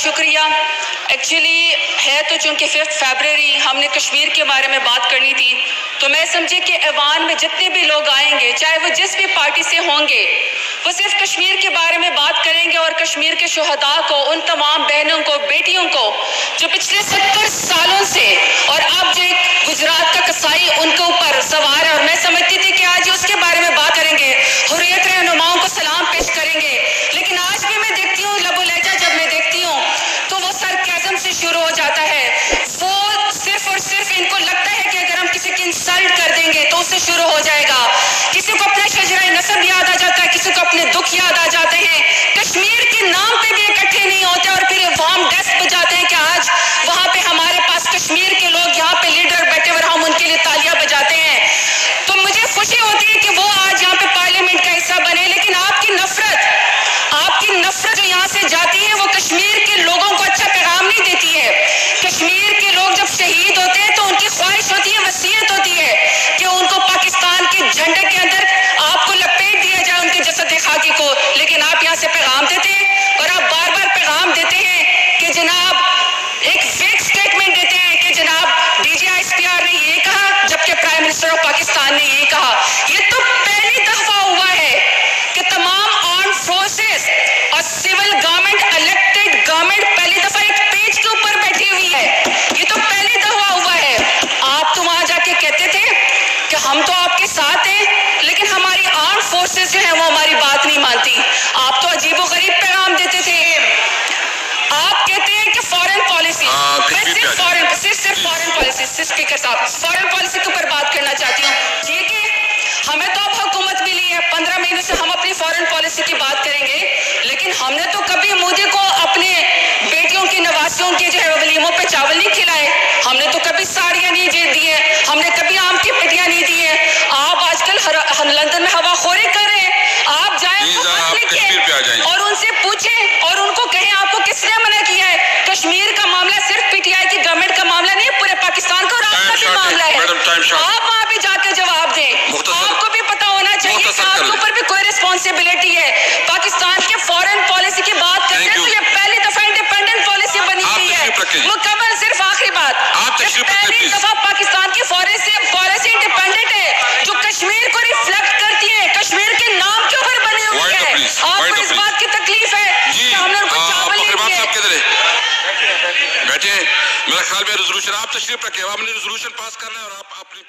شکریہ. ایکچولی ہے تو چونکہ 5 فیبرری ہم نے کشمیر کے بارے میں بات کرنی تھی، تو میں سمجھے کہ ایوان میں جتنے بھی لوگ آئیں گے چاہے وہ جس بھی پارٹی سے ہوں گے وہ صرف کشمیر کے بارے میں بات کریں گے اور کشمیر کے شہداء کو، ان تمام بہنوں کو، بیٹیوں کو جو پچھلے 70 سالوں سے اور اب جو ایک گجرات کا کسائی ان کے اوپر سوار ہے، اور میں سمجھتی تھی کہ آج اس کے بارے میں بات کریں گے، حریت رہنماؤں کو سلام پیش کریں گے، لیکن آج بھی میں دیکھتی ہوں لب و لہجہ جب میں دیکھتی ہوں تو وہ سرکیزم سے شروع ہو جاتا ہے. وہ صرف اور صرف ان کو لگتا ہے کہ اگر ہم کسی کی انسلٹ کر دیں گے تو اس سے شروع ہو جائے گا. کسی کو اپنا شجرہ نسب یاد آ جاتا ہے، کسی کو اپنے دکھ یاد آ جاتے ہیں، کشمیر کے نام پہ بھی اکٹھے نہیں ہوتے اور پھر وام ڈیسک بجاتے ہیں کہ آج وہاں پہ ہمارے پاس کشمیر کے لوگ یہاں پہ لیڈر بیٹھے ہوئے ہم ان کے لیے تالیاں بجاتے ہیں. تو مجھے خوشی ہوتی ہے کہ وہ آج یہاں پہ پارلیمنٹ کا حصہ بنے، لیکن آپ کی نفرت جو یہاں سے جاتی ہے وہ کشمیر کے لوگوں کو اچھا پیغام نہیں دیتی ہے. کشمیر کے لوگ جب شہید ہوتے ہیں تو ان کی خواہش ہوتی ہے، وصیت ہوتی ہے کہ ان کو پاکستان کے جھنڈے کے اندر آپ کو لپیٹ دیا جائے ان کے جسد خاکی کو، لیکن آپ یہاں سے پیغام دیتے ہیں اور آپ بار بار پیغام دیتے ہیں کہ جناب ایک فیک سٹیٹمنٹ دیتے ہیں کہ جناب D G S P R نے یہ کہا جبکہ پرائم منسٹر آف پاکستان نے یہ کہا. یہ تو پہلی دفعہ ہوا ہے کہ تمام آرمڈ فورسز اور سول گورنمنٹ، الیکٹڈ گورنمنٹ پہلی دفعہ ایک پیج کے اوپر بیٹھی ہوئی ہے. یہ تو پہلی دفعہ ہوا ہے. آپ تو وہاں جا کے کہتے تھے کہ ہم تو آپ کے ساتھ ہیں، لیکن ہماری آرمڈ فورسز جو ہیں وہ ہماری بات نہیں مانتی. آپ تو عجیب و غریب پیغام دیتے تھے. آپ کہتے ہیں کہ فارن پالیسی، صرف فارن پالیسی، اسپیکر صاحب فارن پالیسی کے اوپر بات کرنا چاہتی ہوں. ٹھیک ہے، ہمیں تو اب حکومت ملی ہے، 15 مہینے سے ہم اپنی فارن پالیسی کی بات کریں گے، لیکن ہم نے تو کبھی مودی کو اپنے بیٹیوں کی، نواسیوں کے جو ہے ولیموں پہ چاول نہیں کھلائے، ہم نے تو کبھی ساڑیاں نہیں دی ہیں، ہم نے کبھی آم کی پٹیاں نہیں دی ہیں. آپ آج کل لندن میں ہوا خوری کر رہے ہیں. آپ جائیں اور ان سے پوچھیں اور ان کو کہیں آپ کو کس نے منع کیا ہے. کشمیر کا معاملہ صرف پی ٹی آئی کی گورنمنٹ کا معاملہ نہیں ہے، پورے پاکستان کا اور آپ کا بھی معاملہ ہے. آپ وہاں بھی جا کے جواب دیں. آپ کو بھی پتا ہونا چاہیے کہ آپ کے اوپر بھی کوئی ریسپانسبلٹی ہے. پاکستان کے فارن پالیسی کی بات کرتے ہیں تو یہ پہلی دفعہ انڈیپینڈنٹ پالیسی بنی ہوئی ہے. مکمل صرف آخری بات، پہلی دفعہ پاکستان کی پالیسی انڈیپینڈنٹ ہے جو کشمیر کو ریفلیکٹ کرتی ہے، کشمیر کے نام کے اوپر بنی ہوئی ہے. آپ کو اس بات کی تکلیف ہے کہ ہم نے ان کو چاول نہیں دیے. بیٹھے، میرا خیال میں ریزولوشن آپ تشریف رکھیں، ہم نے ریزولوشن پاس کرنا ہے اور آپ اپنی